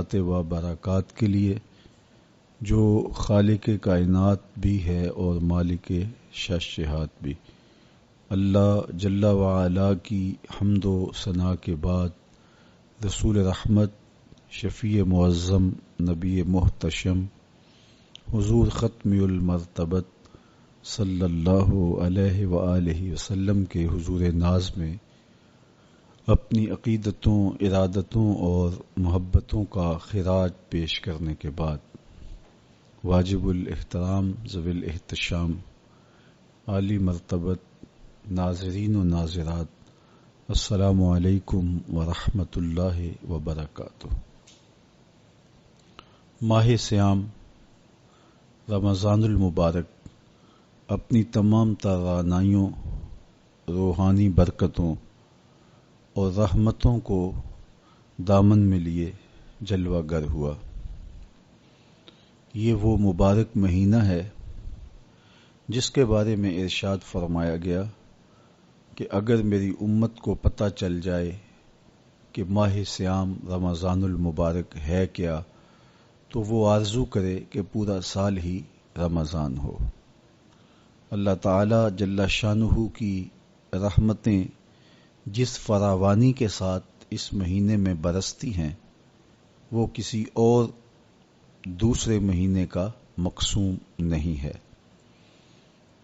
خیرات و برکات کے لیے جو خالق کائنات بھی ہے اور مالک ششہات بھی۔ اللہ جل وعلا کی حمد و ثنا کے بعد رسول رحمت، شفیع معظم، نبی محتشم، حضور ختم المرتبت صلی اللہ علیہ وآلہ وسلم کے حضور ناز میں اپنی عقیدتوں، ارادتوں اور محبتوں کا خراج پیش کرنے کے بعد واجب الاحترام ذوی الاحتشام عالی مرتبت ناظرین و ناظرات، السلام علیکم ورحمۃ اللہ وبرکاتہ۔ ماہ صیام رمضان المبارک اپنی تمام توانائیوں، روحانی برکتوں اور رحمتوں کو دامن میں لیے جلوہ گر ہوا۔ یہ وہ مبارک مہینہ ہے جس کے بارے میں ارشاد فرمایا گیا کہ اگر میری امت کو پتہ چل جائے کہ ماہ صیام رمضان المبارک ہے کیا تو وہ آرزو کرے کہ پورا سال ہی رمضان ہو۔ اللہ تعالی جل شانہ کی رحمتیں جس فراوانی کے ساتھ اس مہینے میں برستی ہیں وہ کسی اور دوسرے مہینے کا مقسوم نہیں ہے۔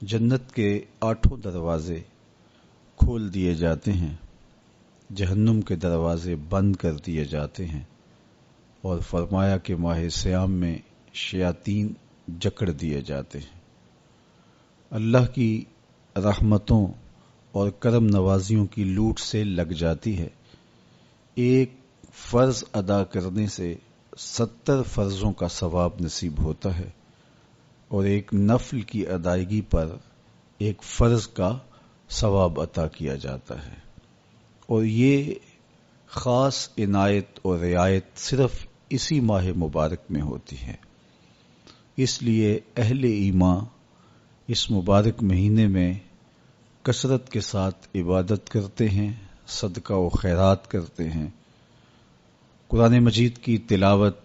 جنت کے 8 دروازے کھول دیے جاتے ہیں، جہنم کے دروازے بند کر دیے جاتے ہیں، اور فرمایا کہ ماہ صیام میں شیاطین جکڑ دیے جاتے ہیں۔ اللہ کی رحمتوں اور کرم نوازیوں کی لوٹ سے لگ جاتی ہے۔ ایک فرض ادا کرنے سے 70 فرضوں کا ثواب نصیب ہوتا ہے، اور ایک نفل کی ادائیگی پر ایک فرض کا ثواب عطا کیا جاتا ہے، اور یہ خاص عنایت اور رعایت صرف اسی ماہ مبارک میں ہوتی ہے۔ اس لیے اہل ایمان اس مبارک مہینے میں کثرت کے ساتھ عبادت کرتے ہیں، صدقہ و خیرات کرتے ہیں، قرآن مجید کی تلاوت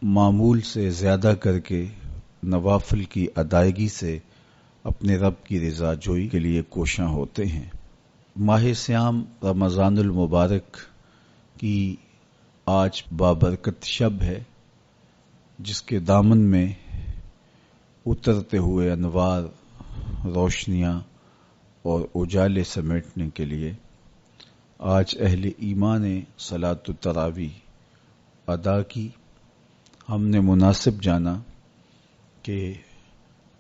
معمول سے زیادہ کر کے نوافل کی ادائیگی سے اپنے رب کی رضا جوئی کے لیے کوشاں ہوتے ہیں۔ ماہ صیام رمضان المبارک کی آج بابرکت شب ہے، جس کے دامن میں اترتے ہوئے انوار، روشنیاں اور اجالے سمیٹنے کے لیے آج اہل ایمان نے صلاۃ التراویح ادا کی۔ ہم نے مناسب جانا کہ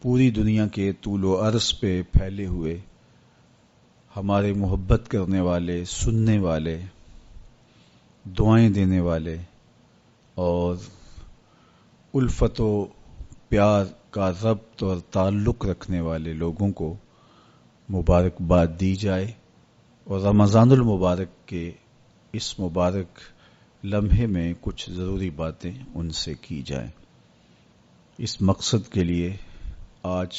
پوری دنیا کے طول و عرض پہ پھیلے ہوئے ہمارے محبت کرنے والے، سننے والے، دعائیں دینے والے اور الفت و پیار کا ربط اور تعلق رکھنے والے لوگوں کو مبارکباد دی جائے، اور رمضان المبارک کے اس مبارک لمحے میں کچھ ضروری باتیں ان سے کی جائیں۔ اس مقصد کے لیے آج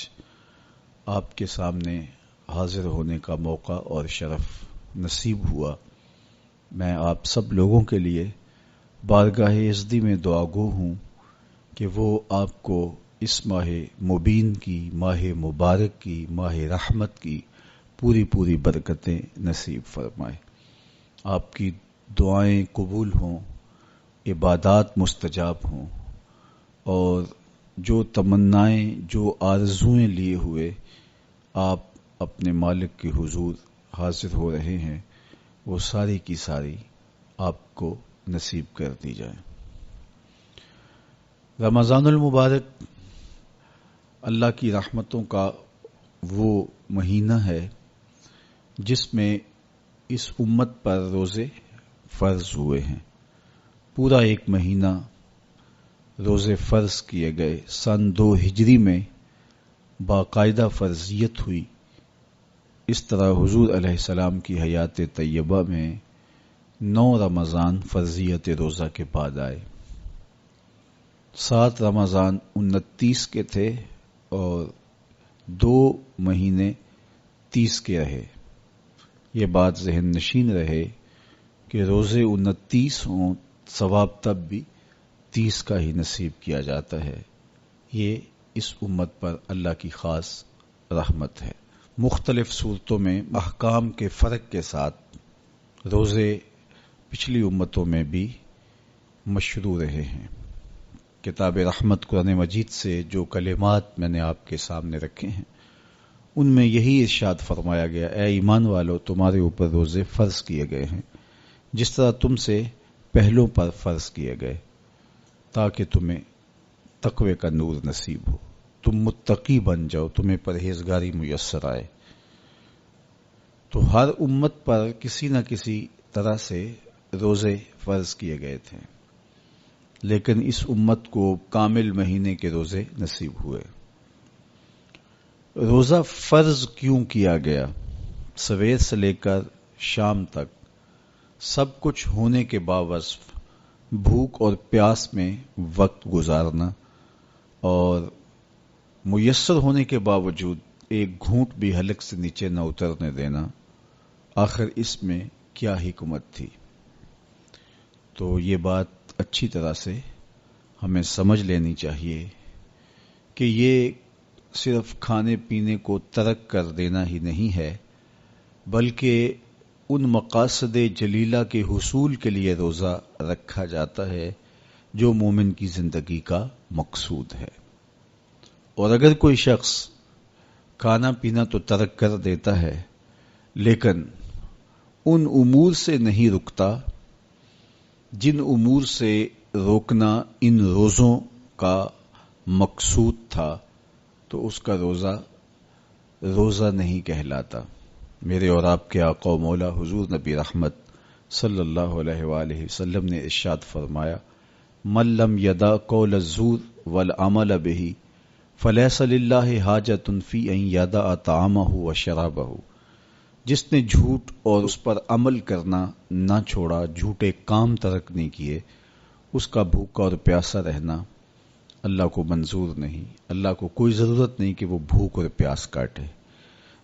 آپ کے سامنے حاضر ہونے کا موقع اور شرف نصیب ہوا۔ میں آپ سب لوگوں کے لیے بارگاہ عزتی میں دعا گو ہوں کہ وہ آپ کو اس ماہ مبین کی، ماہ مبارک کی، ماہ رحمت کی پوری برکتیں نصیب فرمائے۔ آپ کی دعائیں قبول ہوں، عبادات مستجاب ہوں، اور جو تمنائیں، جو آرزویں لیے ہوئے آپ اپنے مالک کے حضور حاضر ہو رہے ہیں وہ ساری کی ساری آپ کو نصیب کر دی جائیں۔ رمضان المبارک اللہ کی رحمتوں کا وہ مہینہ ہے جس میں اس امت پر روزے فرض ہوئے ہیں۔ پورا ایک مہینہ روزے فرض کیے گئے۔ سن 2 ہجری میں باقاعدہ فرضیت ہوئی۔ اس طرح حضور علیہ السلام کی حیات طیبہ میں 9 رمضان فرضیت روزہ کے بعد آئے۔ 7 رمضان 29 کے تھے اور 2 مہینے 30 کے رہے۔ یہ بات ذہن نشین رہے کہ روزے 29 ہوں ثواب تب بھی 30 کا ہی نصیب کیا جاتا ہے۔ یہ اس امت پر اللہ کی خاص رحمت ہے۔ مختلف صورتوں میں احکام کے فرق کے ساتھ روزے پچھلی امتوں میں بھی مشروع رہے ہیں۔ کتاب رحمت قرآن مجید سے جو کلمات میں نے آپ کے سامنے رکھے ہیں ان میں یہی ارشاد فرمایا گیا، اے ایمان والو تمہارے اوپر روزے فرض کیے گئے ہیں جس طرح تم سے پہلوں پر فرض کیے گئے، تاکہ تمہیں تقوی کا نور نصیب ہو، تم متقی بن جاؤ، تمہیں پرہیزگاری میسر آئے۔ تو ہر امت پر کسی نہ کسی طرح سے روزے فرض کیے گئے تھے، لیکن اس امت کو کامل مہینے کے روزے نصیب ہوئے۔ روزہ فرض کیوں کیا گیا؟ سویر سے لے کر شام تک سب کچھ ہونے کے باوصف بھوک اور پیاس میں وقت گزارنا اور میسر ہونے کے باوجود ایک گھونٹ بھی حلق سے نیچے نہ اترنے دینا، آخر اس میں کیا حکمت تھی؟ تو یہ بات اچھی طرح سے ہمیں سمجھ لینی چاہیے کہ یہ صرف کھانے پینے کو ترک کر دینا ہی نہیں ہے، بلکہ ان مقاصد جلیلہ کے حصول کے لیے روزہ رکھا جاتا ہے جو مومن کی زندگی کا مقصود ہے۔ اور اگر کوئی شخص کھانا پینا تو ترک کر دیتا ہے لیکن ان امور سے نہیں رکتا جن امور سے روکنا ان روزوں کا مقصود تھا، تو اس کا روزہ نہیں کہلاتا۔ میرے اور آپ کے آقا و مولا حضور نبی رحمت صلی اللہ علیہ وآلہ وسلم نے ارشاد فرمایا، من لم یدع قول الزور والعمل به فلیس للہ حاجۃ فی ان یدع طعامہ وشرابہ، جس نے جھوٹ اور اس پر عمل کرنا نہ چھوڑا، جھوٹے کام ترک نہیں کیے، اس کا بھوکا اور پیاسا رہنا اللہ کو منظور نہیں، اللہ کو کوئی ضرورت نہیں کہ وہ بھوک اور پیاس کاٹے۔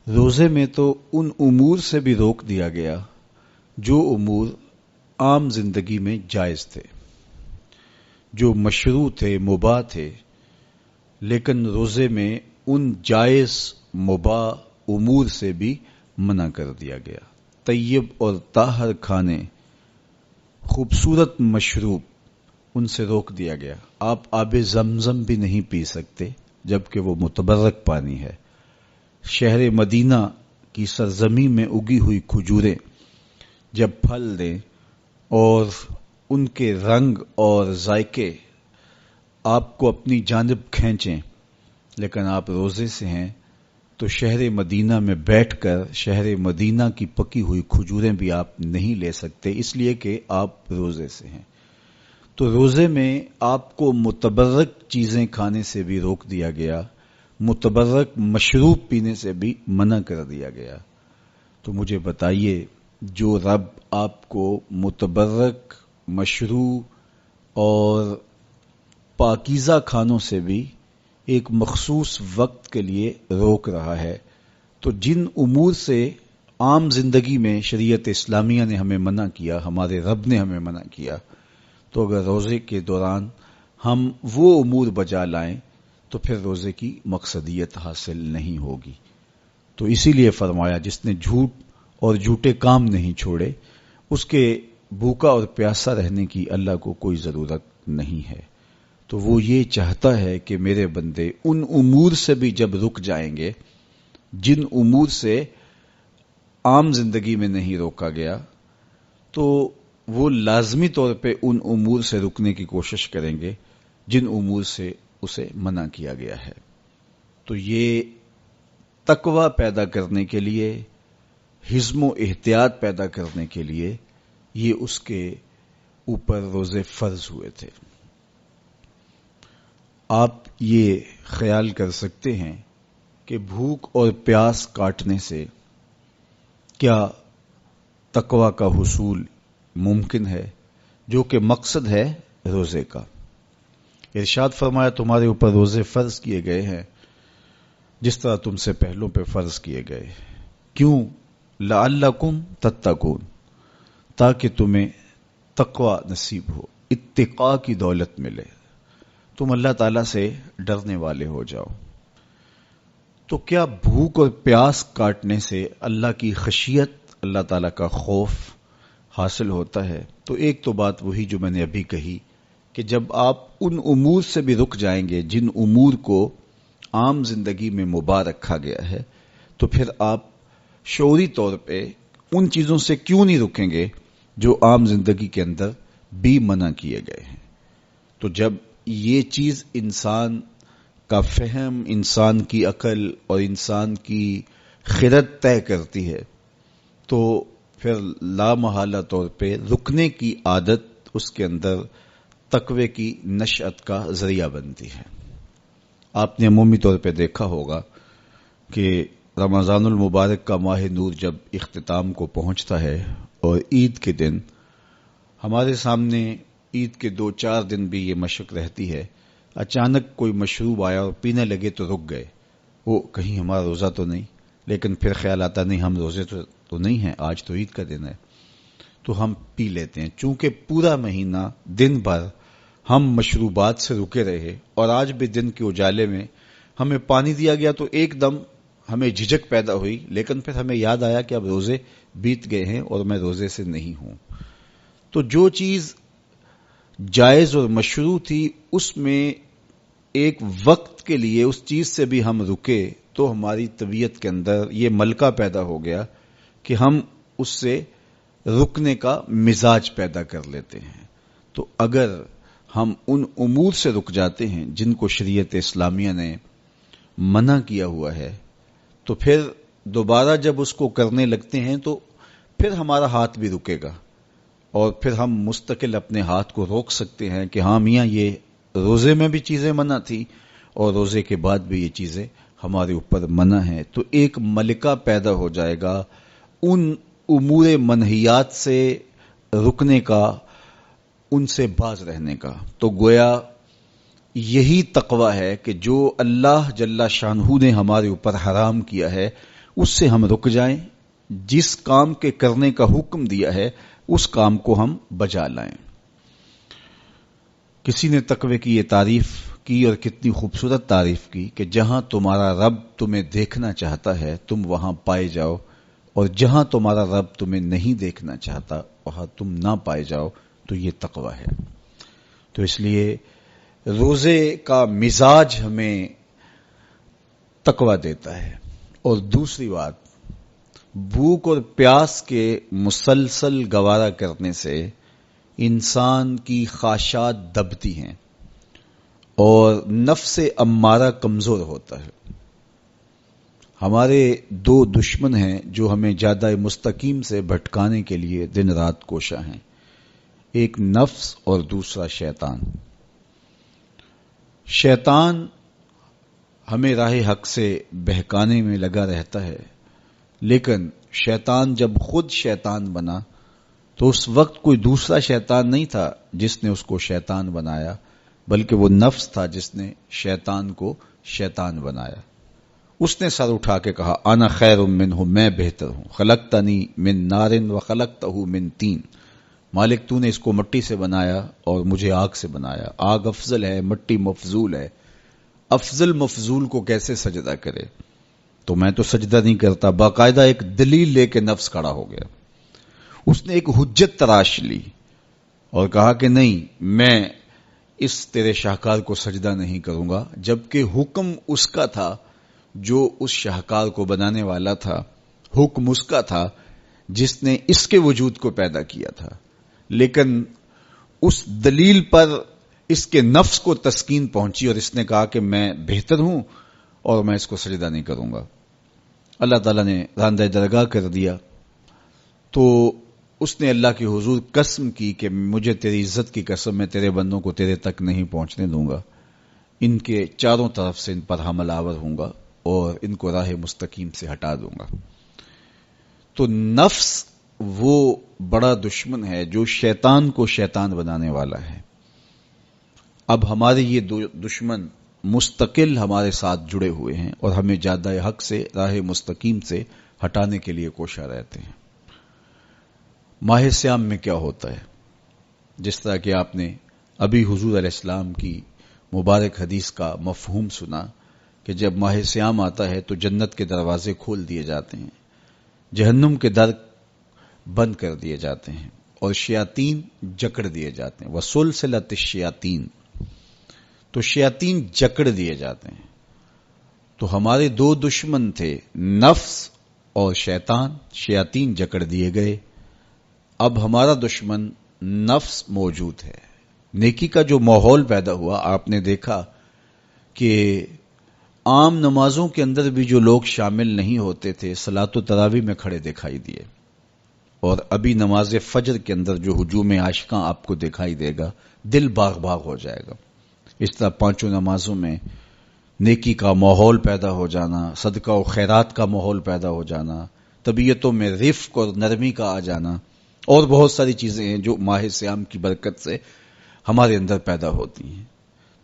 روزے میں تو ان امور سے بھی روک دیا گیا جو امور عام زندگی میں جائز تھے، جو مشروع تھے، مباح تھے، لیکن روزے میں ان جائز مباح امور سے بھی منع کر دیا گیا۔ طیب اور طاہر کھانے، خوبصورت مشروب، ان سے روک دیا گیا۔ آپ آب زمزم بھی نہیں پی سکتے جبکہ وہ متبرک پانی ہے۔ شہر مدینہ کی سرزمین میں اگی ہوئی کھجوریں جب پھل دیں اور ان کے رنگ اور ذائقے آپ کو اپنی جانب کھینچیں، لیکن آپ روزے سے ہیں تو شہر مدینہ میں بیٹھ کر شہر مدینہ کی پکی ہوئی کھجوریں بھی آپ نہیں لے سکتے، اس لیے کہ آپ روزے سے ہیں۔ تو روزے میں آپ کو متبرک چیزیں کھانے سے بھی روک دیا گیا، متبرک مشروب پینے سے بھی منع کر دیا گیا۔ تو مجھے بتائیے، جو رب آپ کو متبرک مشروب اور پاکیزہ کھانوں سے بھی ایک مخصوص وقت کے لیے روک رہا ہے، تو جن امور سے عام زندگی میں شریعت اسلامیہ نے ہمیں منع کیا، ہمارے رب نے ہمیں منع کیا، تو اگر روزے کے دوران ہم وہ امور بجا لائیں تو پھر روزے کی مقصدیت حاصل نہیں ہوگی۔ تو اسی لیے فرمایا، جس نے جھوٹ اور جھوٹے کام نہیں چھوڑے اس کے بھوکا اور پیاسا رہنے کی اللہ کو کوئی ضرورت نہیں ہے۔ تو وہ یہ چاہتا ہے کہ میرے بندے ان امور سے بھی جب رک جائیں گے جن امور سے عام زندگی میں نہیں روکا گیا، تو وہ لازمی طور پہ ان امور سے رکنے کی کوشش کریں گے جن امور سے اسے منع کیا گیا ہے۔ تو یہ تقوی پیدا کرنے کے لیے، حزم و احتیاط پیدا کرنے کے لیے یہ اس کے اوپر روزے فرض ہوئے تھے۔ آپ یہ خیال کر سکتے ہیں کہ بھوک اور پیاس کاٹنے سے کیا تقوی کا حصول ممکن ہے، جو کہ مقصد ہے روزے کا۔ ارشاد فرمایا، تمہارے اوپر روزے فرض کیے گئے ہیں جس طرح تم سے پہلوں پہ فرض کیے گئے۔ کیوں؟ لعلکم تتقون، تاکہ تمہیں تقوی نصیب ہو۔ اتقاء کی دولت ملے، تم اللہ تعالیٰ سے ڈرنے والے ہو جاؤ. تو کیا بھوک اور پیاس کاٹنے سے اللہ کی خشیت، اللہ تعالیٰ کا خوف حاصل ہوتا ہے؟ تو ایک تو بات وہی جو میں نے ابھی کہی کہ جب آپ ان امور سے بھی رک جائیں گے جن امور کو عام زندگی میں مباح رکھا گیا ہے، تو پھر آپ شعوری طور پہ ان چیزوں سے کیوں نہیں رکیں گے جو عام زندگی کے اندر بھی منع کیے گئے ہیں. تو جب یہ چیز انسان کا فہم، انسان کی عقل اور انسان کی خرد طے کرتی ہے تو پھر لامحالہ طور پہ رکنے کی عادت اس کے اندر تقوی کی نشأت کا ذریعہ بنتی ہے. آپ نے عمومی طور پہ دیکھا ہوگا کہ رمضان المبارک کا ماہ نور جب اختتام کو پہنچتا ہے اور عید کے دن ہمارے سامنے عید کے 2-4 دن بھی یہ مشق رہتی ہے، اچانک کوئی مشروب آیا اور پینے لگے تو رک گئے. وہ کہیں ہمارا روزہ تو نہیں، لیکن پھر خیال آتا نہیں ہم روزے تو نہیں ہیں، آج تو عید کا دن ہے، تو ہم پی لیتے ہیں. چونکہ پورا مہینہ دن بھر ہم مشروبات سے رکے رہے اور آج بھی دن کے اجالے میں ہمیں پانی دیا گیا تو ایک دم ہمیں جھجک پیدا ہوئی، لیکن پھر ہمیں یاد آیا کہ اب روزے بیت گئے ہیں اور میں روزے سے نہیں ہوں. تو جو چیز جائز اور مشروع تھی اس میں ایک وقت کے لیے اس چیز سے بھی ہم رکے تو ہماری طبیعت کے اندر یہ ملکہ پیدا ہو گیا کہ ہم اس سے رکنے کا مزاج پیدا کر لیتے ہیں. تو اگر ہم ان امور سے رک جاتے ہیں جن کو شریعت اسلامیہ نے منع کیا ہوا ہے تو پھر دوبارہ جب اس کو کرنے لگتے ہیں تو پھر ہمارا ہاتھ بھی رکے گا اور پھر ہم مستقل اپنے ہاتھ کو روک سکتے ہیں کہ ہاں میاں یہ روزے میں بھی چیزیں منع تھی اور روزے کے بعد بھی یہ چیزیں ہمارے اوپر منع ہیں. تو ایک ملکہ پیدا ہو جائے گا ان امور منہیات سے رکنے کا، ان سے باز رہنے کا. تو گویا یہی تقوی ہے کہ جو اللہ جل شانہ نے ہمارے اوپر حرام کیا ہے اس سے ہم رک جائیں، جس کام کے کرنے کا حکم دیا ہے اس کام کو ہم بجا لائیں. کسی نے تقوی کی یہ تعریف کی اور کتنی خوبصورت تعریف کی کہ جہاں تمہارا رب تمہیں دیکھنا چاہتا ہے تم وہاں پائے جاؤ، اور جہاں تمہارا رب تمہیں نہیں دیکھنا چاہتا وہاں تم نہ پائے جاؤ. تو یہ تقوی ہے. تو اس لیے روزے کا مزاج ہمیں تقوی دیتا ہے. اور دوسری بات، بھوک اور پیاس کے مسلسل گوارا کرنے سے انسان کی خواہشات دبتی ہیں اور نفس امارہ کمزور ہوتا ہے. ہمارے 2 دشمن ہیں جو ہمیں جادہ مستقیم سے بھٹکانے کے لیے دن رات کوشاں ہیں، ایک نفس اور دوسرا شیطان. شیطان ہمیں راہ حق سے بہکانے میں لگا رہتا ہے، لیکن شیطان جب خود شیطان بنا تو اس وقت کوئی دوسرا شیطان نہیں تھا جس نے اس کو شیطان بنایا، بلکہ وہ نفس تھا جس نے شیطان کو شیطان بنایا. اس نے سر اٹھا کے کہا انا خیر منہ، میں بہتر ہوں، خلقتنی من نار وخلقتہ من طین. مالک تو نے اس کو مٹی سے بنایا اور مجھے آگ سے بنایا. آگ افضل ہے، مٹی مفضول ہے. افضل مفضول کو کیسے سجدہ کرے؟ تو میں تو سجدہ نہیں کرتا. باقاعدہ ایک دلیل لے کے نفس کھڑا ہو گیا. اس نے ایک حجت تراش لی اور کہا کہ نہیں، میں اس تیرے شاہکار کو سجدہ نہیں کروں گا، جبکہ حکم اس کا تھا جو اس شاہکار کو بنانے والا تھا. حکم اس کا تھا جس نے اس کے وجود کو پیدا کیا تھا، لیکن اس دلیل پر اس کے نفس کو تسکین پہنچی اور اس نے کہا کہ میں بہتر ہوں اور میں اس کو سجدہ نہیں کروں گا. اللہ تعالیٰ نے راندہ درگاہ کر دیا. تو اس نے اللہ کے حضور قسم کی کہ مجھے تیری عزت کی قسم، میں تیرے بندوں کو تیرے تک نہیں پہنچنے دوں گا، ان کے چاروں طرف سے ان پر حملہ آور ہوں گا اور ان کو راہ مستقیم سے ہٹا دوں گا. تو نفس وہ بڑا دشمن ہے جو شیطان کو شیطان بنانے والا ہے. اب ہمارے یہ دشمن مستقل ہمارے ساتھ جڑے ہوئے ہیں اور ہمیں جادہ حق سے، راہ مستقیم سے ہٹانے کے لیے کوشاں رہتے ہیں. ماہ سیام میں کیا ہوتا ہے؟ جس طرح کہ آپ نے ابھی حضور علیہ السلام کی مبارک حدیث کا مفہوم سنا کہ جب ماہ سیام آتا ہے تو جنت کے دروازے کھول دیے جاتے ہیں، جہنم کے در بند کر دیے جاتے ہیں اور شیاطین جکڑ دیے جاتے ہیں. وسلسلۃ الشیاطین، تو شیاطین جکڑ دیے جاتے ہیں. تو ہمارے دو دشمن تھے، نفس اور شیطان. شیاطین جکڑ دیے گئے، اب ہمارا دشمن نفس موجود ہے. نیکی کا جو ماحول پیدا ہوا، آپ نے دیکھا کہ عام نمازوں کے اندر بھی جو لوگ شامل نہیں ہوتے تھے صلاۃ و تراویح میں کھڑے دکھائی دیے، اور ابھی نماز فجر کے اندر جو ہجوم عاشقاں آپ کو دکھائی دے گا، دل باغ باغ ہو جائے گا. اس طرح پانچوں نمازوں میں نیکی کا ماحول پیدا ہو جانا، صدقہ و خیرات کا ماحول پیدا ہو جانا، طبیعتوں میں رفق اور نرمی کا آ جانا، اور بہت ساری چیزیں ہیں جو ماہ سیام کی برکت سے ہمارے اندر پیدا ہوتی ہیں.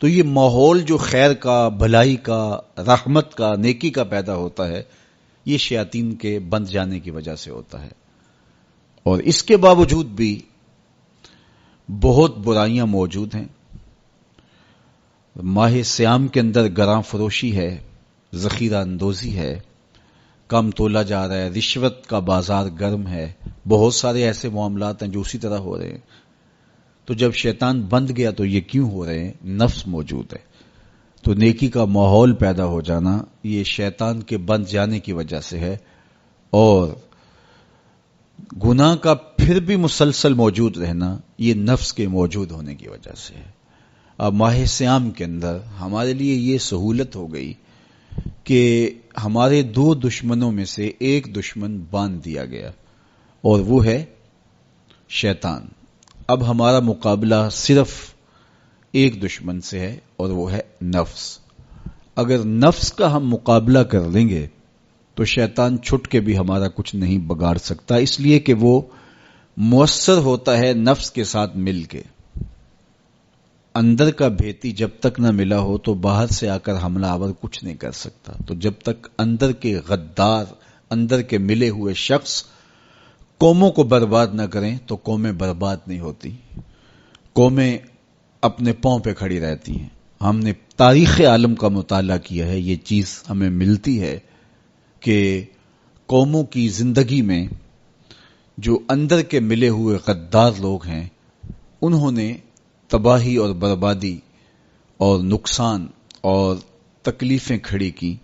تو یہ ماحول جو خیر کا، بھلائی کا، رحمت کا، نیکی کا پیدا ہوتا ہے، یہ شیاطین کے بند جانے کی وجہ سے ہوتا ہے. اور اس کے باوجود بھی بہت برائیاں موجود ہیں. ماہ سیام کے اندر گراں فروشی ہے، ذخیرہ اندوزی ہے، کم تولا جا رہا ہے، رشوت کا بازار گرم ہے، بہت سارے ایسے معاملات ہیں جو اسی طرح ہو رہے ہیں. تو جب شیطان بند گیا تو یہ کیوں ہو رہے ہیں؟ نفس موجود ہے. تو نیکی کا ماحول پیدا ہو جانا یہ شیطان کے بند جانے کی وجہ سے ہے، اور گناہ کا پھر بھی مسلسل موجود رہنا یہ نفس کے موجود ہونے کی وجہ سے ہے. اب ماہ سیام کے اندر ہمارے لیے یہ سہولت ہو گئی کہ ہمارے دو دشمنوں میں سے ایک دشمن باندھ دیا گیا، اور وہ ہے شیطان. اب ہمارا مقابلہ صرف ایک دشمن سے ہے، اور وہ ہے نفس. اگر نفس کا ہم مقابلہ کر لیں گے تو شیطان چھٹ کے بھی ہمارا کچھ نہیں بگاڑ سکتا، اس لیے کہ وہ مؤثر ہوتا ہے نفس کے ساتھ مل کے. اندر کا بھیتی جب تک نہ ملا ہو تو باہر سے آ کر حملہ آور کچھ نہیں کر سکتا. تو جب تک اندر کے غدار، اندر کے ملے ہوئے شخص قوموں کو برباد نہ کریں تو قومیں برباد نہیں ہوتی، قومیں اپنے پاؤں پہ کھڑی رہتی ہیں. ہم نے تاریخ عالم کا مطالعہ کیا ہے، یہ چیز ہمیں ملتی ہے کہ قوموں کی زندگی میں جو اندر کے ملے ہوئے غدار لوگ ہیں، انہوں نے تباہی اور بربادی اور نقصان اور تکلیفیں کھڑی کی،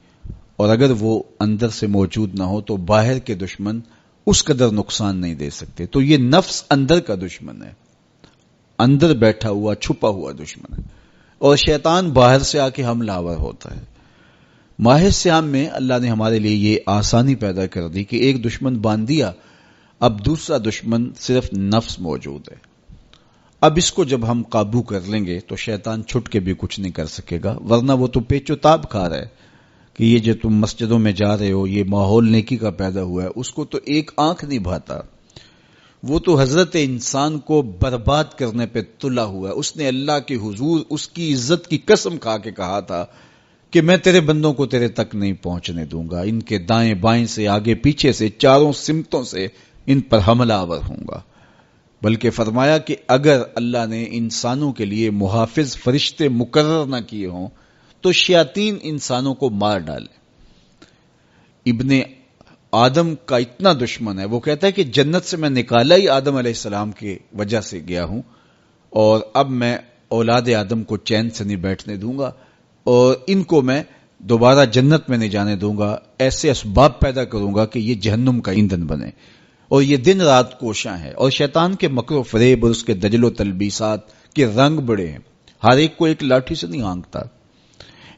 اور اگر وہ اندر سے موجود نہ ہو تو باہر کے دشمن اس قدر نقصان نہیں دے سکتے. تو یہ نفس اندر کا دشمن ہے، اندر بیٹھا ہوا چھپا ہوا دشمن ہے، اور شیطان باہر سے آ کے حملہ آور ہوتا ہے. ماہ سیام میں اللہ نے ہمارے لیے یہ آسانی پیدا کر دی کہ ایک دشمن باندھ دیا، اب دوسرا دشمن صرف نفس موجود ہے. اب اس کو جب ہم قابو کر لیں گے تو شیطان چھٹ کے بھی کچھ نہیں کر سکے گا، ورنہ وہ تو پیچ و تاب کھا رہا ہے کہ یہ جو تم مسجدوں میں جا رہے ہو، یہ ماحول نیکی کا پیدا ہوا ہے، اس کو تو ایک آنکھ نہیں بھاتا. وہ تو حضرت انسان کو برباد کرنے پہ تلا ہوا ہے. اس نے اللہ کے حضور اس کی عزت کی قسم کھا کے کہا تھا کہ میں تیرے بندوں کو تیرے تک نہیں پہنچنے دوں گا، ان کے دائیں بائیں سے، آگے پیچھے سے، چاروں سمتوں سے ان پر حملہ آور ہوں گا. بلکہ فرمایا کہ اگر اللہ نے انسانوں کے لیے محافظ فرشتے مقرر نہ کیے ہوں تو شیاطین انسانوں کو مار ڈالے. ابن آدم کا اتنا دشمن ہے، وہ کہتا ہے کہ جنت سے میں نکالا ہی آدم علیہ السلام کی وجہ سے گیا ہوں، اور اب میں اولاد آدم کو چین سے نہیں بیٹھنے دوں گا، اور ان کو میں دوبارہ جنت میں نہیں جانے دوں گا. ایسے اسباب پیدا کروں گا کہ یہ جہنم کا ایندھن بنے، اور یہ دن رات کوشاں ہے. اور شیطان کے مکر و فریب اور اس کے دجل و تلبیسات کے رنگ بڑے ہیں. ہر ایک کو ایک لاٹھی سے نہیں آنکتا.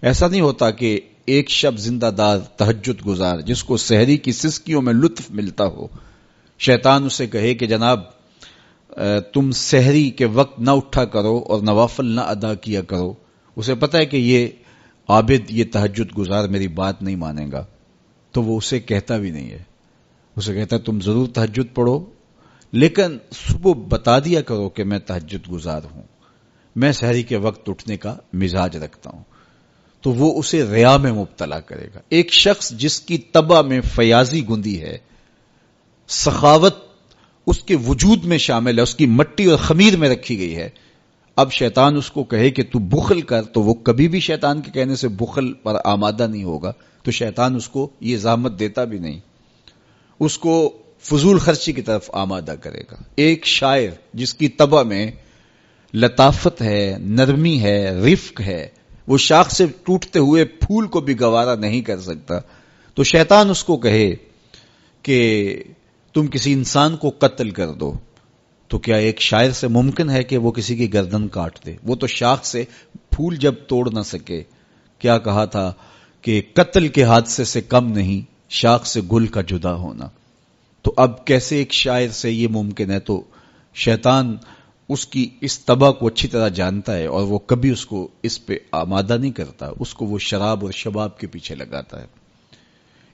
ایسا نہیں ہوتا کہ ایک شب زندہ دار تہجد گزار جس کو سحری کی سسکیوں میں لطف ملتا ہو، شیطان اسے کہے کہ جناب تم سحری کے وقت نہ اٹھا کرو اور نوافل نہ ادا کیا کرو. اسے پتا ہے کہ یہ عابد، یہ تہجد گزار میری بات نہیں مانے گا، تو وہ اسے کہتا بھی نہیں ہے. اسے کہتا ہے تم ضرور تہجد پڑھو، لیکن صبح بتا دیا کرو کہ میں تہجد گزار ہوں، میں سحری کے وقت اٹھنے کا مزاج رکھتا ہوں. تو وہ اسے ریا میں مبتلا کرے گا. ایک شخص جس کی طبع میں فیاضی گندی ہے، سخاوت اس کے وجود میں شامل ہے، اس کی مٹی اور خمیر میں رکھی گئی ہے. اب شیطان اس کو کہے کہ تو بخل کر، تو وہ کبھی بھی شیطان کے کہنے سے بخل پر آمادہ نہیں ہوگا. تو شیطان اس کو یہ زحمت دیتا بھی نہیں، اس کو فضول خرچی کی طرف آمادہ کرے گا. ایک شاعر جس کی طبع میں لطافت ہے، نرمی ہے، رفق ہے، وہ شاخ سے ٹوٹتے ہوئے پھول کو بھی گوارا نہیں کر سکتا، تو شیطان اس کو کہے کہ تم کسی انسان کو قتل کر دو، تو کیا ایک شاعر سے ممکن ہے کہ وہ کسی کی گردن کاٹ دے؟ وہ تو شاخ سے پھول جب توڑ نہ سکے. کیا کہا تھا کہ قتل کے حادثے سے کم نہیں شاخ سے گل کا جدا ہونا. تو اب کیسے ایک شاعر سے یہ ممکن ہے؟ تو شیطان اس کی اس طبع کو اچھی طرح جانتا ہے، اور وہ کبھی اس کو اس پہ آمادہ نہیں کرتا، اس کو وہ شراب اور شباب کے پیچھے لگاتا ہے.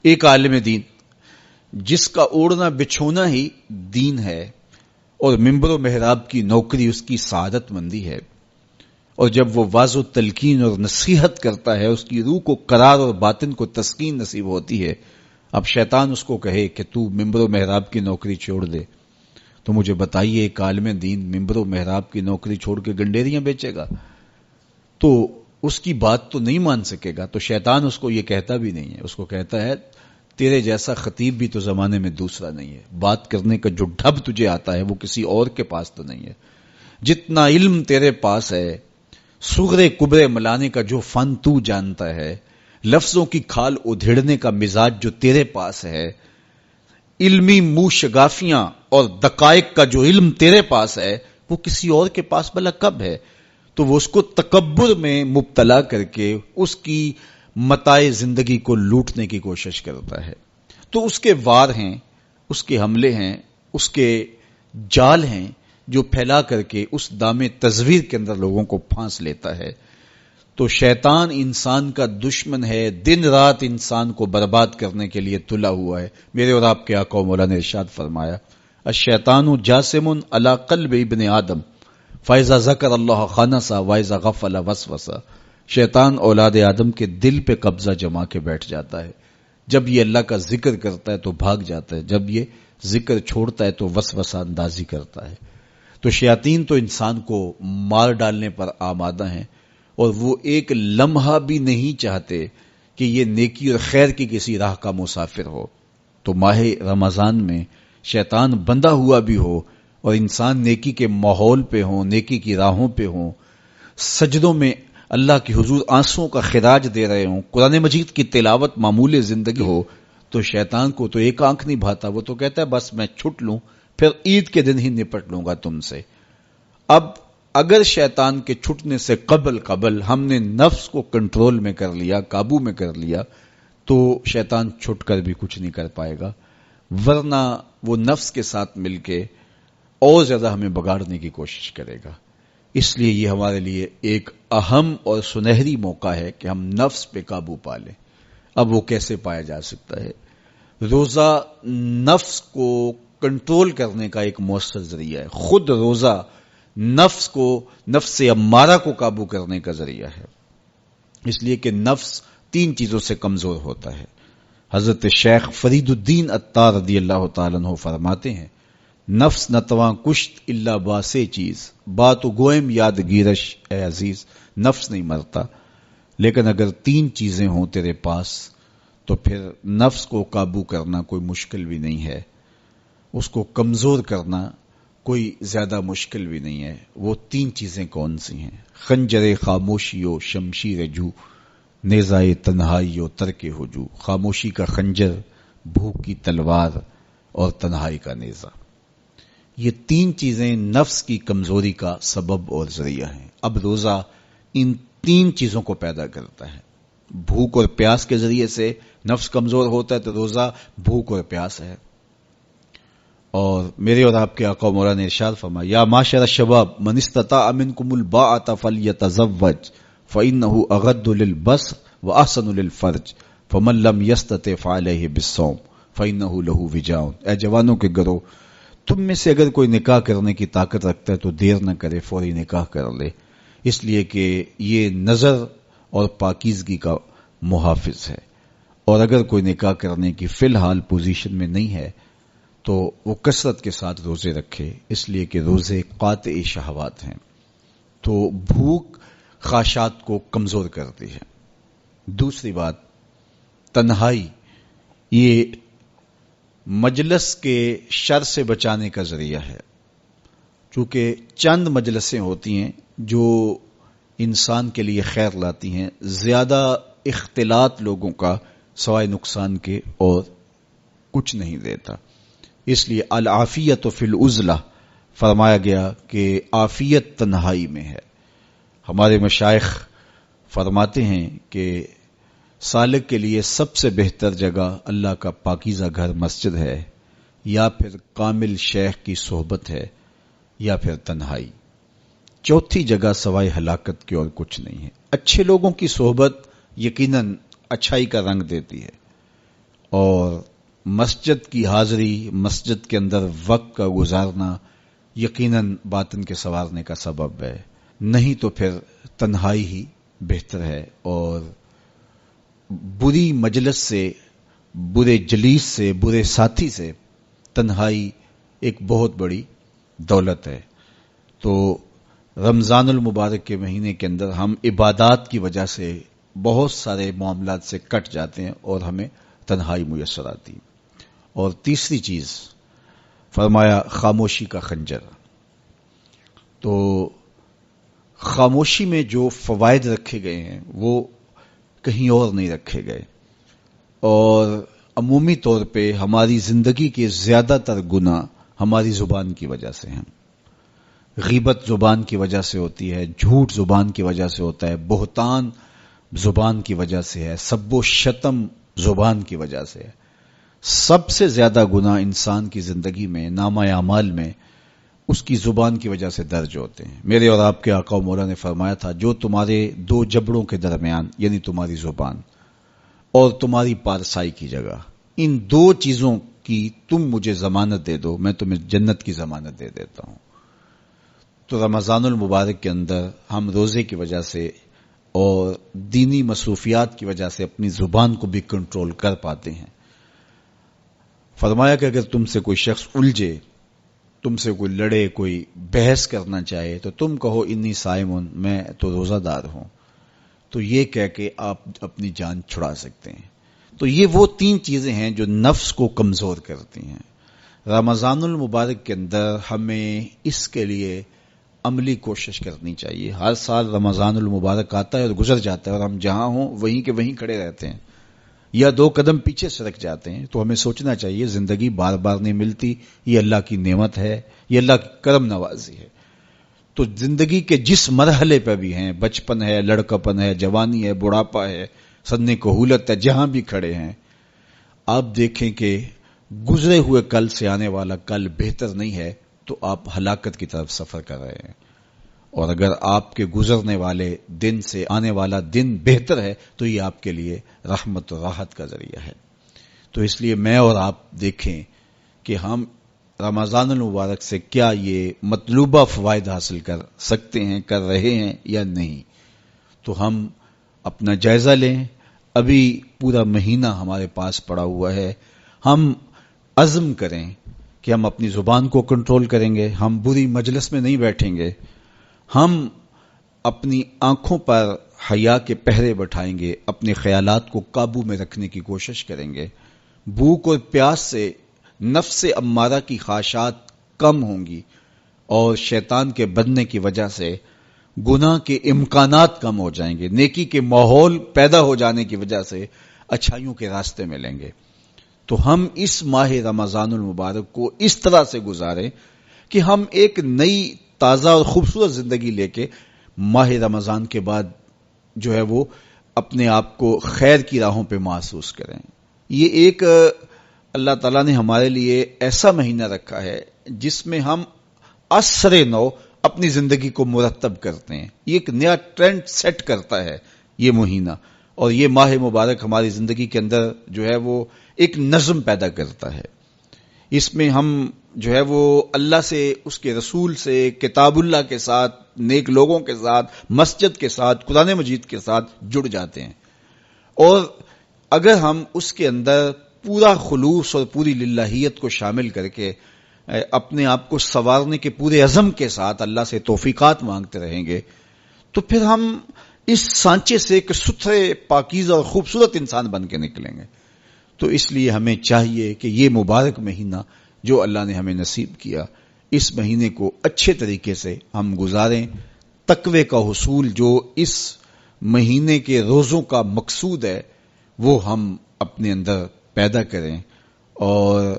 ایک عالم دین جس کا اوڑھنا بچھونا ہی دین ہے، اور ممبر و محراب کی نوکری اس کی سعادت مندی ہے، اور جب وہ واضح و تلقین اور نصیحت کرتا ہے اس کی روح کو قرار اور باطن کو تسکین نصیب ہوتی ہے. اب شیطان اس کو کہے کہ تو ممبر و محراب کی نوکری چھوڑ دے، تو مجھے بتائیے ایک عالم دین ممبر و محراب کی نوکری چھوڑ کے گنڈیریاں بیچے گا؟ تو اس کی بات تو نہیں مان سکے گا. تو شیطان اس کو یہ کہتا بھی نہیں ہے، اس کو کہتا ہے تیرے جیسا خطیب بھی تو زمانے میں دوسرا نہیں ہے، بات کرنے کا جو ڈھب تجھے آتا ہے وہ کسی اور کے پاس تو نہیں ہے، جتنا علم تیرے پاس ہے، صغرے کبرے ملانے کا جو فن تو جانتا ہے، لفظوں کی کھال ادھیڑنے کا مزاج جو تیرے پاس ہے، علمی منہ شگافیاں اور دقائق کا جو علم تیرے پاس ہے، وہ کسی اور کے پاس بھلا کب ہے؟ تو وہ اس کو تکبر میں مبتلا کر کے اس کی متاع زندگی کو لوٹنے کی کوشش کرتا ہے. تو اس کے وار ہیں، اس کے حملے ہیں، اس کے جال ہیں جو پھیلا کر کے اس دام تزویر کے اندر لوگوں کو پھانس لیتا ہے. تو شیطان انسان کا دشمن ہے، دن رات انسان کو برباد کرنے کے لیے تلا ہوا ہے. میرے اور آپ کے آقا و مولا نے ارشاد فرمایا الشیطان جاسم علی قلب ابن آدم فاذا ذکر اللہ خنس واذا غفل وسوس. شیطان اولاد آدم کے دل پہ قبضہ جما کے بیٹھ جاتا ہے، جب یہ اللہ کا ذکر کرتا ہے تو بھاگ جاتا ہے، جب یہ ذکر چھوڑتا ہے تو وسوسہ اندازی کرتا ہے. تو شیاطین تو انسان کو مار ڈالنے پر آمادہ ہیں، اور وہ ایک لمحہ بھی نہیں چاہتے کہ یہ نیکی اور خیر کی کسی راہ کا مسافر ہو. تو ماہ رمضان میں شیطان بندہ ہوا بھی ہو اور انسان نیکی کے ماحول پہ ہوں، نیکی کی راہوں پہ ہوں، سجدوں میں اللہ کی حضور آنسوں کا خراج دے رہے ہوں، قرآن مجید کی تلاوت معمول زندگی ہو، تو شیطان کو تو ایک آنکھ نہیں بھاتا، وہ تو کہتا ہے بس میں چھٹ لوں، پھر عید کے دن ہی نپٹ لوں گا تم سے. اب اگر شیطان کے چھٹنے سے قبل ہم نے نفس کو کنٹرول میں کر لیا، قابو میں کر لیا، تو شیطان چھٹ کر بھی کچھ نہیں کر پائے گا، ورنہ وہ نفس کے ساتھ مل کے اور زیادہ ہمیں بگاڑنے کی کوشش کرے گا. اس لیے یہ ہمارے لیے ایک اہم اور سنہری موقع ہے کہ ہم نفس پہ قابو پا لیں. اب وہ کیسے پایا جا سکتا ہے؟ روزہ نفس کو کنٹرول کرنے کا ایک مؤثر ذریعہ ہے. خود روزہ نفس امارہ کو قابو کرنے کا ذریعہ ہے، اس لیے کہ نفس 3 چیزوں سے کمزور ہوتا ہے. حضرت شیخ فرید الدین عطار رضی اللہ تعالیٰ عنہ فرماتے ہیں نفس نتواں کشت الا باسے چیز بات و گوئم یاد گیرش اے عزیز. نفس نہیں مرتا، لیکن اگر 3 چیزیں ہوں تیرے پاس تو پھر نفس کو قابو کرنا کوئی مشکل بھی نہیں ہے، اس کو کمزور کرنا کوئی زیادہ مشکل بھی نہیں ہے. وہ 3 چیزیں کون سی ہیں؟ خنجر خاموشی و شمشیر جو، نیزائے تنہائی و ترک ہجو. خاموشی کا خنجر، بھوک کی تلوار اور تنہائی کا نیزہ. یہ 3 چیزیں نفس کی کمزوری کا سبب اور ذریعہ ہیں. اب روزہ ان 3 چیزوں کو پیدا کرتا ہے. بھوک اور پیاس کے ذریعے سے نفس کمزور ہوتا ہے، تو روزہ بھوک اور پیاس ہے. اور میرے اور آپ کے آقا و مولا نے ارشاد فرمایا یا معاشر الشباب من استطاع منکم الباءۃ فلیتزوج فانه اغض للبصر واحسن للفرج فمن لم يستطع فعليه بالصوم فانه له وجاء. اے جوانوں کے گروہ، تم میں سے اگر کوئی نکاح کرنے کی طاقت رکھتا ہے تو دیر نہ کرے، فوری نکاح کر لے، اس لیے کہ یہ نظر اور پاکیزگی کا محافظ ہے. اور اگر کوئی نکاح کرنے کی فی الحال پوزیشن میں نہیں ہے تو وہ کثرت کے ساتھ روزے رکھے، اس لیے کہ روزے قاطع شہوات ہیں، تو بھوک خواہشات کو کمزور کرتی ہے۔ دوسری بات، تنہائی یہ مجلس کے شر سے بچانے کا ذریعہ ہے، چونکہ چند مجلسیں ہوتی ہیں جو انسان کے لیے خیر لاتی ہیں، زیادہ اختلاط لوگوں کا سوائے نقصان کے اور کچھ نہیں دیتا۔ اس لیے العافیت فی العزلہ فرمایا گیا کہ عافیت تنہائی میں ہے۔ ہمارے مشائخ فرماتے ہیں کہ سالک کے لیے سب سے بہتر جگہ اللہ کا پاکیزہ گھر مسجد ہے، یا پھر کامل شیخ کی صحبت ہے، یا پھر تنہائی۔ چوتھی جگہ سوائے ہلاکت کے اور کچھ نہیں ہے۔ اچھے لوگوں کی صحبت یقیناً اچھائی کا رنگ دیتی ہے، اور مسجد کی حاضری، مسجد کے اندر وقت کا گزارنا یقیناً باطن کے سنوارنے کا سبب ہے، نہیں تو پھر تنہائی ہی بہتر ہے۔ اور بری مجلس سے، برے جلیس سے، برے ساتھی سے تنہائی ایک بہت بڑی دولت ہے۔ تو رمضان المبارک کے مہینے کے اندر ہم عبادات کی وجہ سے بہت سارے معاملات سے کٹ جاتے ہیں اور ہمیں تنہائی میسر آتی۔ اور تیسری چیز فرمایا خاموشی کا خنجر۔ تو خاموشی میں جو فوائد رکھے گئے ہیں وہ کہیں اور نہیں رکھے گئے، اور عمومی طور پہ ہماری زندگی کے زیادہ تر گناہ ہماری زبان کی وجہ سے ہیں۔ غیبت زبان کی وجہ سے ہوتی ہے، جھوٹ زبان کی وجہ سے ہوتا ہے، بہتان زبان کی وجہ سے ہے، سب و شتم زبان کی وجہ سے ہے۔ سب سے زیادہ گناہ انسان کی زندگی میں، نامہ اعمال میں، اس کی زبان کی وجہ سے درج ہوتے ہیں۔ میرے اور آپ کے آقا و مولا نے فرمایا تھا، جو تمہارے دو جبڑوں کے درمیان، یعنی تمہاری زبان اور تمہاری پارسائی کی جگہ، ان دو چیزوں کی تم مجھے ضمانت دے دو، میں تمہیں جنت کی ضمانت دے دیتا ہوں۔ تو رمضان المبارک کے اندر ہم روزے کی وجہ سے اور دینی مصروفیات کی وجہ سے اپنی زبان کو بھی کنٹرول کر پاتے ہیں۔ فرمایا کہ اگر تم سے کوئی شخص الجھے، تم سے کوئی لڑے، کوئی بحث کرنا چاہے، تو تم کہو انی صائمون، میں تو روزہ دار ہوں، تو یہ کہہ کے آپ اپنی جان چھڑا سکتے ہیں۔ تو یہ وہ تین چیزیں ہیں جو نفس کو کمزور کرتی ہیں۔ رمضان المبارک کے اندر ہمیں اس کے لیے عملی کوشش کرنی چاہیے۔ ہر سال رمضان المبارک آتا ہے اور گزر جاتا ہے، اور ہم جہاں ہوں وہیں کے وہیں کھڑے رہتے ہیں، یا دو قدم پیچھے سرک جاتے ہیں۔ تو ہمیں سوچنا چاہیے زندگی بار بار نہیں ملتی، یہ اللہ کی نعمت ہے، یہ اللہ کی کرم نوازی ہے۔ تو زندگی کے جس مرحلے پہ بھی ہیں، بچپن ہے، لڑکپن ہے، جوانی ہے، بڑھاپا ہے، سن کہولت ہے، جہاں بھی کھڑے ہیں، آپ دیکھیں کہ گزرے ہوئے کل سے آنے والا کل بہتر نہیں ہے، تو آپ ہلاکت کی طرف سفر کر رہے ہیں۔ اور اگر آپ کے گزرنے والے دن سے آنے والا دن بہتر ہے، تو یہ آپ کے لیے رحمت و راحت کا ذریعہ ہے۔ تو اس لیے میں اور آپ دیکھیں کہ ہم رمضان المبارک سے کیا یہ مطلوبہ فوائد حاصل کر سکتے ہیں، کر رہے ہیں یا نہیں۔ تو ہم اپنا جائزہ لیں۔ ابھی پورا مہینہ ہمارے پاس پڑا ہوا ہے، ہم عزم کریں کہ ہم اپنی زبان کو کنٹرول کریں گے، ہم بری مجلس میں نہیں بیٹھیں گے، ہم اپنی آنکھوں پر حیا کے پہرے بٹھائیں گے، اپنے خیالات کو قابو میں رکھنے کی کوشش کریں گے۔ بھوک اور پیاس سے نفس امارہ کی خواہشات کم ہوں گی، اور شیطان کے بننے کی وجہ سے گناہ کے امکانات کم ہو جائیں گے، نیکی کے ماحول پیدا ہو جانے کی وجہ سے اچھائیوں کے راستے ملیں گے۔ تو ہم اس ماہ رمضان المبارک کو اس طرح سے گزاریں کہ ہم ایک نئی تازہ اور خوبصورت زندگی لے کے ماہ رمضان کے بعد جو ہے وہ اپنے آپ کو خیر کی راہوں پہ محسوس کریں۔ یہ ایک اللہ تعالیٰ نے ہمارے لیے ایسا مہینہ رکھا ہے جس میں ہم عصر نو اپنی زندگی کو مرتب کرتے ہیں۔ یہ ایک نیا ٹرینڈ سیٹ کرتا ہے یہ مہینہ، اور یہ ماہ مبارک ہماری زندگی کے اندر جو ہے وہ ایک نظم پیدا کرتا ہے۔ اس میں ہم جو ہے وہ اللہ سے، اس کے رسول سے، کتاب اللہ کے ساتھ، نیک لوگوں کے ساتھ، مسجد کے ساتھ، قرآن مجید کے ساتھ جڑ جاتے ہیں۔ اور اگر ہم اس کے اندر پورا خلوص اور پوری للہیت کو شامل کر کے اپنے آپ کو سنوارنے کے پورے عزم کے ساتھ اللہ سے توفیقات مانگتے رہیں گے تو پھر ہم اس سانچے سے ایک ستھرے پاکیزہ اور خوبصورت انسان بن کے نکلیں گے. تو اس لیے ہمیں چاہیے کہ یہ مبارک مہینہ جو اللہ نے ہمیں نصیب کیا، اس مہینے کو اچھے طریقے سے ہم گزاریں. تقوی کا حصول جو اس مہینے کے روزوں کا مقصود ہے وہ ہم اپنے اندر پیدا کریں. اور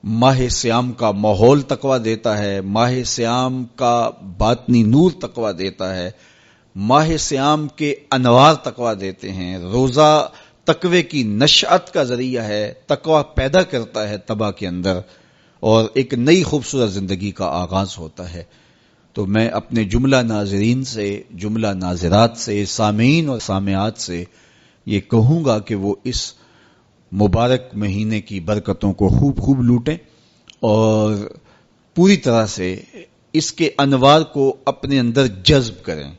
ماہ سیام کا ماحول تقوی دیتا ہے، ماہ سیام کا باطنی نور تقوی دیتا ہے، ماہ سیام کے انوار تقوی دیتے ہیں. روزہ تقوی کی نشأت کا ذریعہ ہے، تقوی پیدا کرتا ہے طبع کے اندر اور ایک نئی خوبصورت زندگی کا آغاز ہوتا ہے. تو میں اپنے جملہ ناظرین سے، جملہ ناظرات سے، سامعین اور سامعات سے یہ کہوں گا کہ وہ اس مبارک مہینے کی برکتوں کو خوب لوٹیں اور پوری طرح سے اس کے انوار کو اپنے اندر جذب کریں.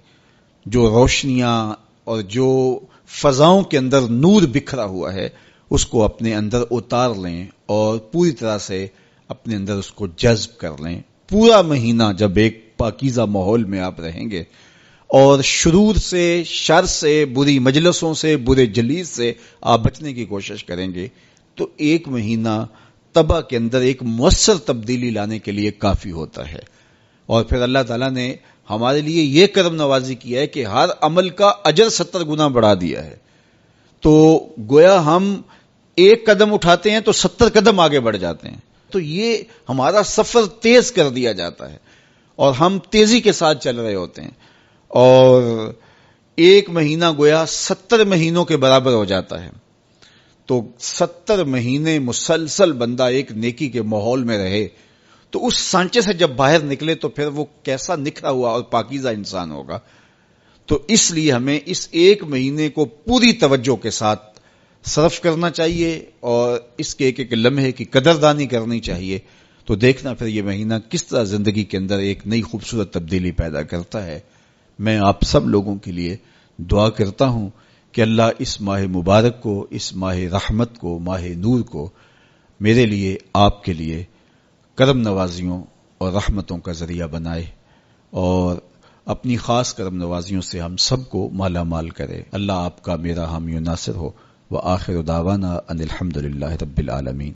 جو روشنیاں اور جو فضاؤں کے اندر نور بکھرا ہوا ہے اس کو اپنے اندر اتار لیں اور پوری طرح سے اپنے اندر اس کو جذب کر لیں. پورا مہینہ جب ایک پاکیزہ ماحول میں آپ رہیں گے اور شرور سے، شر سے، بری مجلسوں سے، برے جلیس سے آپ بچنے کی کوشش کریں گے تو ایک مہینہ طبع کے اندر ایک مؤثر تبدیلی لانے کے لیے کافی ہوتا ہے. اور پھر اللہ تعالیٰ نے ہمارے لیے یہ کرم نوازی کیا ہے کہ ہر عمل کا اجر 70 گنا بڑھا دیا ہے. تو گویا ہم ایک قدم اٹھاتے ہیں تو 70 قدم آگے بڑھ جاتے ہیں. تو یہ ہمارا سفر تیز کر دیا جاتا ہے اور ہم تیزی کے ساتھ چل رہے ہوتے ہیں اور ایک مہینہ گویا 70 مہینوں کے برابر ہو جاتا ہے. تو 70 مہینے مسلسل بندہ ایک نیکی کے ماحول میں رہے تو اس سانچے سے جب باہر نکلے تو پھر وہ کیسا نکھرا ہوا اور پاکیزہ انسان ہوگا. تو اس لیے ہمیں اس ایک مہینے کو پوری توجہ کے ساتھ صرف کرنا چاہیے اور اس کے ایک لمحے کی قدردانی کرنی چاہیے. تو دیکھنا پھر یہ مہینہ کس طرح زندگی کے اندر ایک نئی خوبصورت تبدیلی پیدا کرتا ہے. میں آپ سب لوگوں کے لیے دعا کرتا ہوں کہ اللہ اس ماہ مبارک کو، اس ماہ رحمت کو، ماہ نور کو میرے لیے، آپ کے لیے کرم نوازیوں اور رحمتوں کا ذریعہ بنائے اور اپنی خاص کرم نوازیوں سے ہم سب کو مالا مال کرے. اللہ آپ کا میرا حامی و ناصر ہو. وآخر دعوانا ان الحمد للہ رب العالمین.